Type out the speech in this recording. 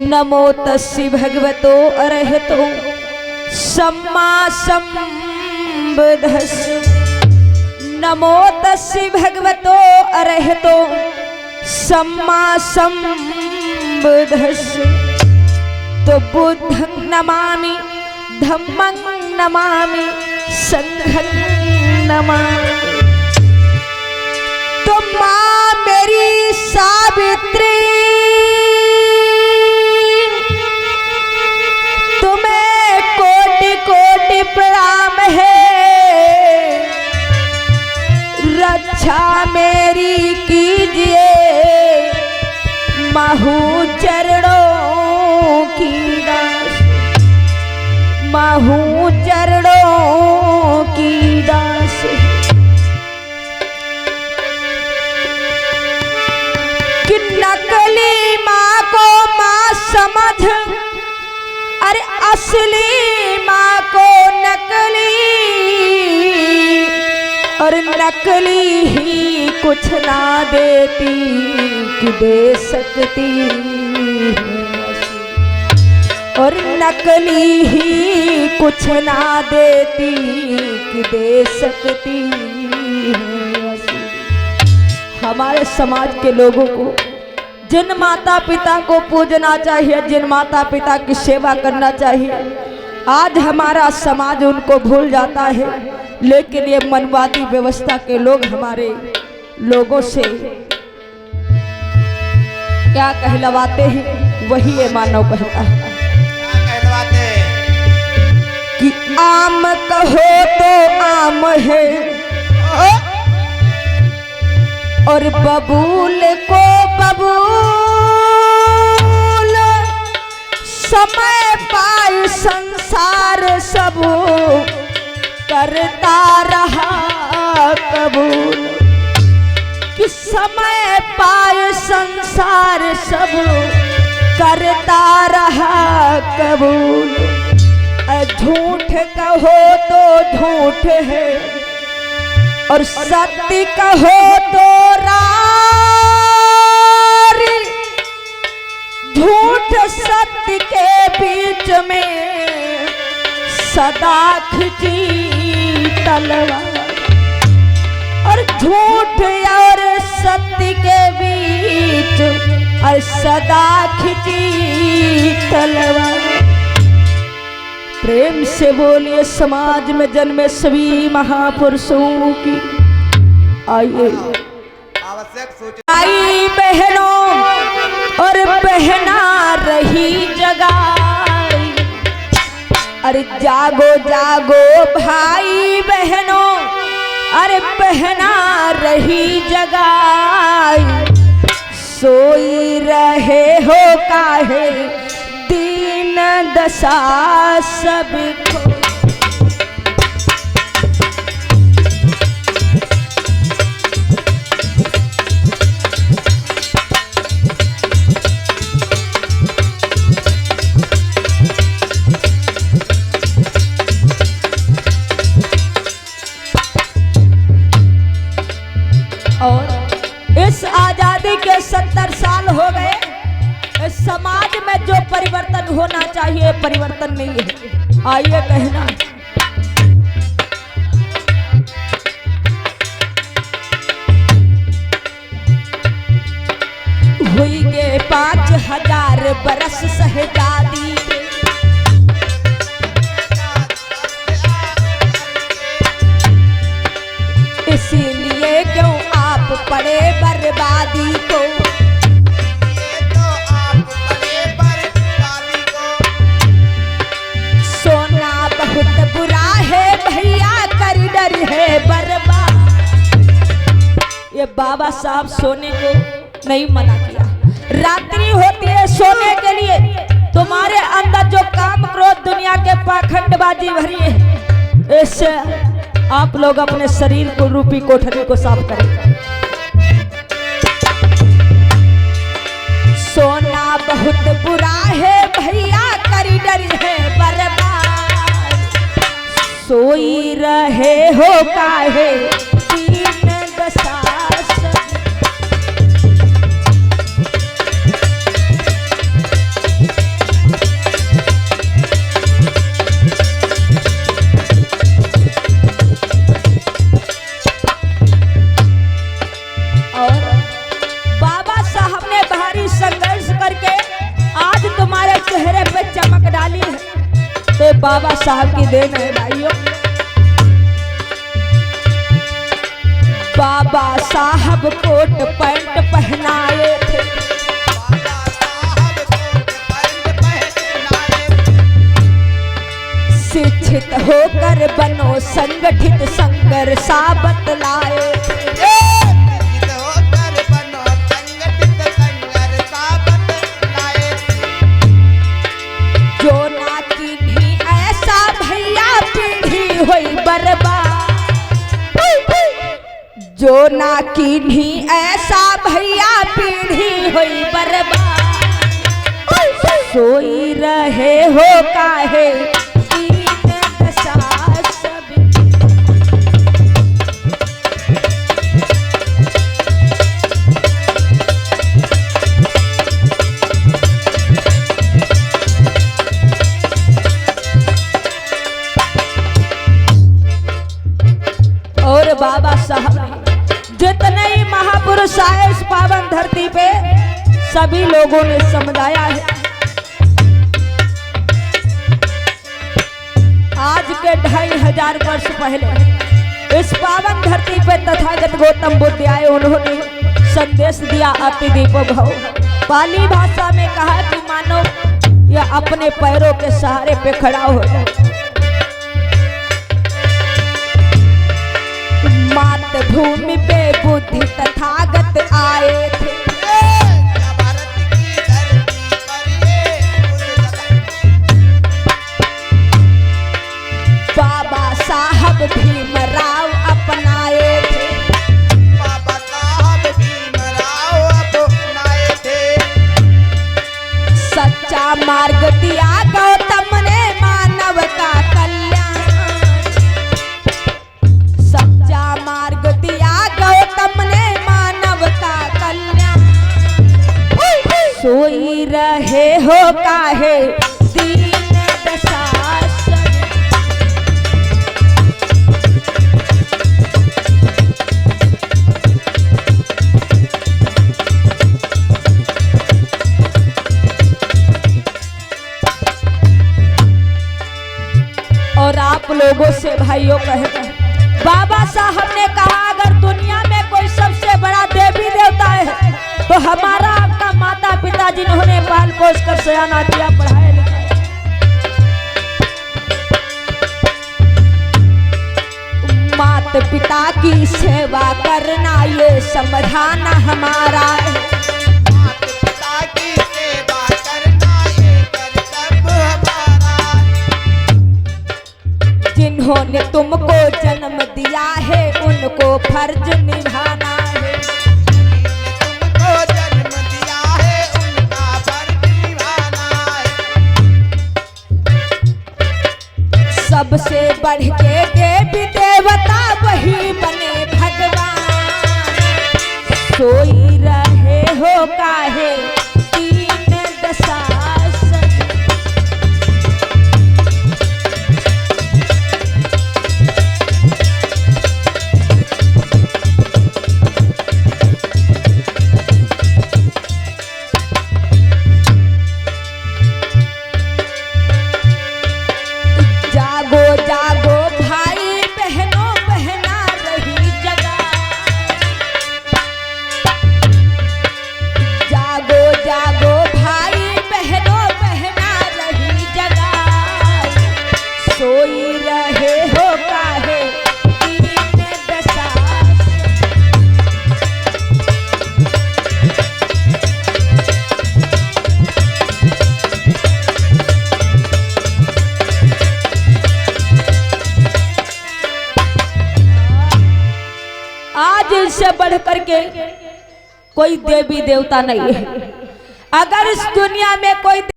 नमो तस्सी भगवतो अरहतो सम्मा संबुद्धस्स। नमो तस्सी भगवतो अरहतो सम्मा संबुद्धस्स। तो बुद्धं नमामि, धम्मं नमामि, संघं नमामि। तो माँ मेरी सावित्री तुम्हें कोटि कोटि प्रणाम है। रक्षा मेरी कीजिए महू चरणों की दास, महू चरणों की दास। कि नकली माँ को माँ समझ, अरे असली माँ को नकली, और नकली ही कुछ ना देती कि दे सकती है, और नकली ही कुछ ना देती कि दे सकती है। हमारे समाज के लोगों को जिन माता पिता को पूजना चाहिए, जिन माता पिता की सेवा करना चाहिए, आज हमारा समाज उनको भूल जाता है। लेकिन ये मनवादी व्यवस्था के लोग हमारे लोगों से क्या कहलवाते हैं, वही ये मानव कहता है। कि आम कहो तो आम है, और बबूल को बबूल, समय पाए संसार सब करता रहा कबूल। कि समय पाए संसार सब करता रहा कबूल। झूठ कहो तो झूठ है, और सत्य कहो तो रारी। झूठ सत्य के बीच में सदा खिंची तलवार, और झूठ और सत्य के बीच और सदा खिंची तलवार। प्रेम से बोलिए समाज में जन्मे सभी महापुरुषों की। आइए आई बहनों और बहना रही जगाई, अरे जागो जागो भाई बहनों, अरे बहना रही जगाई। सोई रहे हो काहे दीन दशा सबको। और इस आजादी के 70 साल हो गए, इस समाज में जो परिवर्तन होना चाहिए परिवर्तन नहीं है। आइए कहना हुई गे 5000 बरस शहजादी के, इसीलिए क्यों आप पड़े बर्बादी को। सोना बहुत बुरा है भैया, कर डर है बर्बाद। ये बाबा साहब सोने को नहीं मना किया। रात्रि होती है सोने के लिए, तुम्हारे अंदर जो काम क्रोध दुनिया के पाखंडबाजी भरी है, इससे आप लोग अपने शरीर को रूपी कोठरी को साफ करें। सोना बहुत बुरा है भैया, करीडर है बर्बाद। सोई रहे हो काहे दीन दशा सब। बाबा साहब की देन है भाइयों। बाबा साहब कोट पैंट पहनाए थे, शिक्षित होकर बनो संगठित संघर्ष बतलाए थे। जो ना किन्हीं ऐसा भैया पीढ़ी हुई बर्बाद, जो ना किन्हीं ऐसा भैया पीढ़ी हुई बर्बाद, सोई रहे हो काहे और बाबा साहब जितने ही महापुरुष आए इस पावन धरती पे सभी लोगों ने समझाया है। आज के 2500 वर्ष पहले इस पावन धरती पे तथागत गौतम बुद्ध आए, उन्होंने संदेश दिया अति दीपो भव। पाली भाषा में कहा कि मानव यह अपने पैरों के सहारे पे खड़ा हो जाए। मातृभूमि पे बुद्धि तथागत आए थे, बाबा साहब भीमराव अपनाए थे, बाबा साहब भीमराव अपनाए थे। सच्चा मार्ग दिया गौतम ने मानव का कल्याण, सच्चा मार्ग दिया गौतम ने मानव का कल्याण, सोई रहे हो काहे दीन दशा। और आप लोगों से भाइयों कहते हैं, बाबा साहब ने कहा अगर दुनिया में कोई सबसे बड़ा देवी देवता है तो हमारा आपका माता पिता जिन्होंने पाल पोस कर सयाना किया, पढ़ाया लिखाया। माता पिता की सेवा करना ये समझाना हमारा है, माता पिता की सेवा करना ये कर्तव्य हमारा। जिन्होंने तुमको जन्म दिया है उनको फर्ज निभाना है, तुमको जन्म दिया है उनका फर्ज निभाना है। सबसे बढ़ के देवी देवता वही बने भगवान, सोई रहे हो काहे दीन दशा। जागो जागो भाई बहनों, बहना रही जगह, जागो जागो भाई बहनों, बहना रही जगह, सोई रहे हो काहे दीन दशा। आज इससे बढ़ करके कोई देवी देवता नहीं है। अगर इस दुनिया में कोई